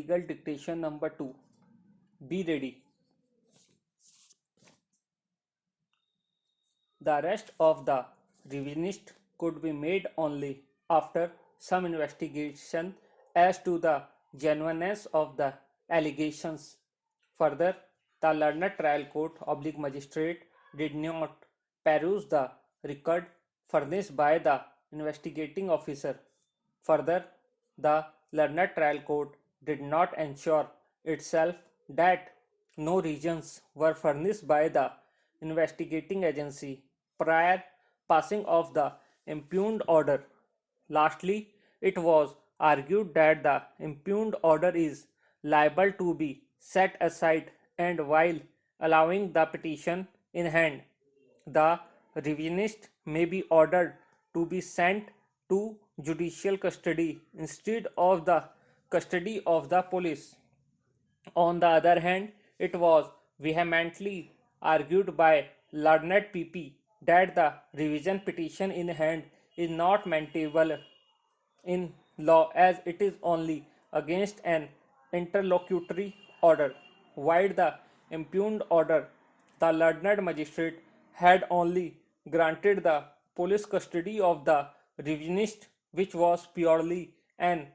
legal dictation number 2. Be ready. The arrest of the revisionist could be made only after some investigation as to the genuineness of the allegations. Further, the learned trial court oblique magistrate did not peruse the record furnished by the investigating officer. Further, the learned trial court did not ensure itself that no reasons were furnished by the investigating agency prior passing of the impugned order. Lastly, it was argued that the impugned order is liable to be set aside, and while allowing the petition in hand, the revisionist may be ordered to be sent to judicial custody instead of the custody of the police. On the other hand, it was vehemently argued by learned PP that the revision petition in hand is not maintainable in law as it is only against an interlocutory order, while the impugned order, the learned magistrate had only granted the police custody of the revisionist, which was purely an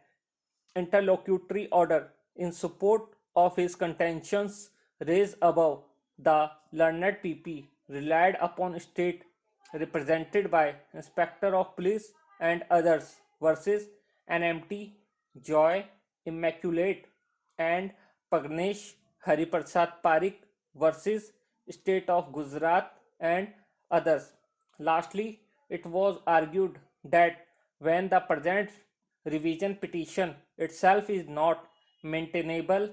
interlocutory order in support of his contentions raised above. The learned PP relied upon state represented by Inspector of Police and others versus NMT, Joy, Immaculate, and Pagnesh Hariprasad Parikh versus State of Gujarat and others. Lastly, it was argued that when the present revision petition itself is not maintainable,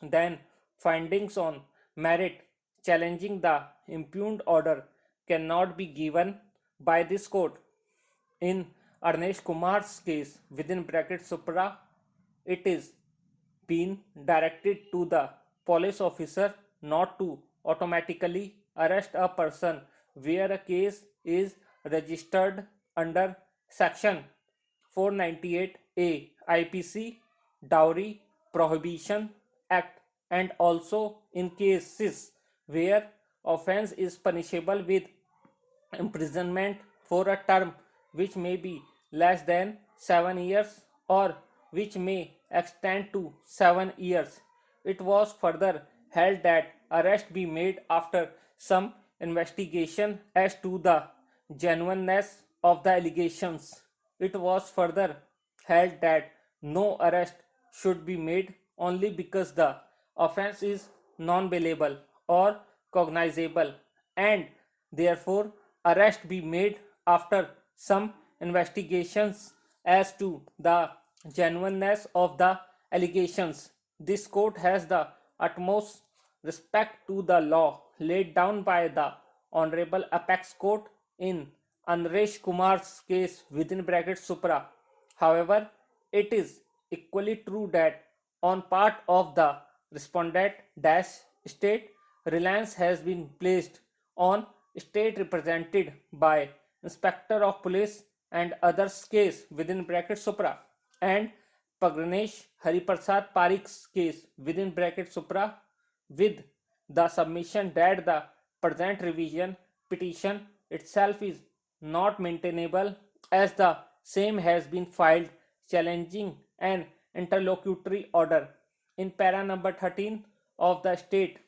then findings on merit challenging the impugned order cannot be given by this court. In Arnesh Kumar's case, within bracket Supra, it is been directed to the police officer not to automatically arrest a person where a case is registered under section 498A IPC Dowry Prohibition Act, and also in cases where offense is punishable with imprisonment for a term which may be less than 7 years or which may extend to 7 years. It was further held that arrest be made after some investigation as to the genuineness of the allegations. It was further held that no arrest should be made only because the offense is non bailable or cognizable, and therefore arrest be made after some investigations as to the genuineness of the allegations. This court has the utmost respect to the law laid down by the Honorable Apex Court in Anresh Kumar's case within bracket Supra. However, it is equally true that on part of the respondent dash state, reliance has been placed on state represented by Inspector of Police and others case within bracket Supra, and Pagnesh Hariprasad Parikh's case within bracket Supra, with the submission that the present revision petition itself is not maintainable as the same has been filed challenging an interlocutory order in para number 13 of the state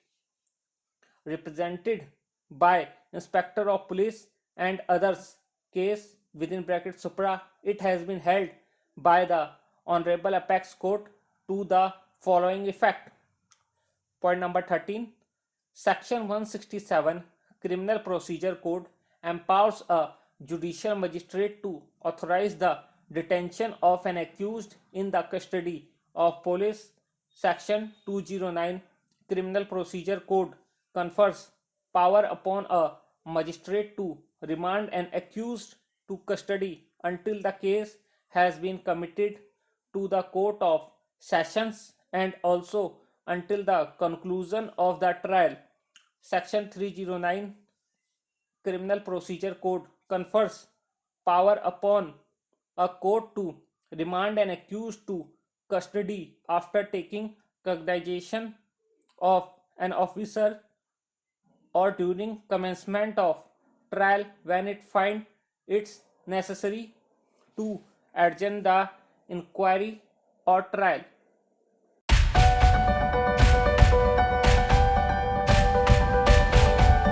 represented by Inspector of Police and others case within bracket Supra. It has been held by the Honorable Apex Court to the following effect. Point number 13. Section 167 Criminal Procedure Code empowers a judicial magistrate to authorize the detention of an accused in the custody of police. Section 209 Criminal Procedure Code confers power upon a magistrate to remand an accused to custody until the case has been committed to the Court of Sessions and also until the conclusion of the trial. Section 309 Criminal Procedure Code confers power upon a court to remand an accused to custody after taking cognization of an officer or during commencement of trial when it finds it's necessary to adjourn the inquiry or trial.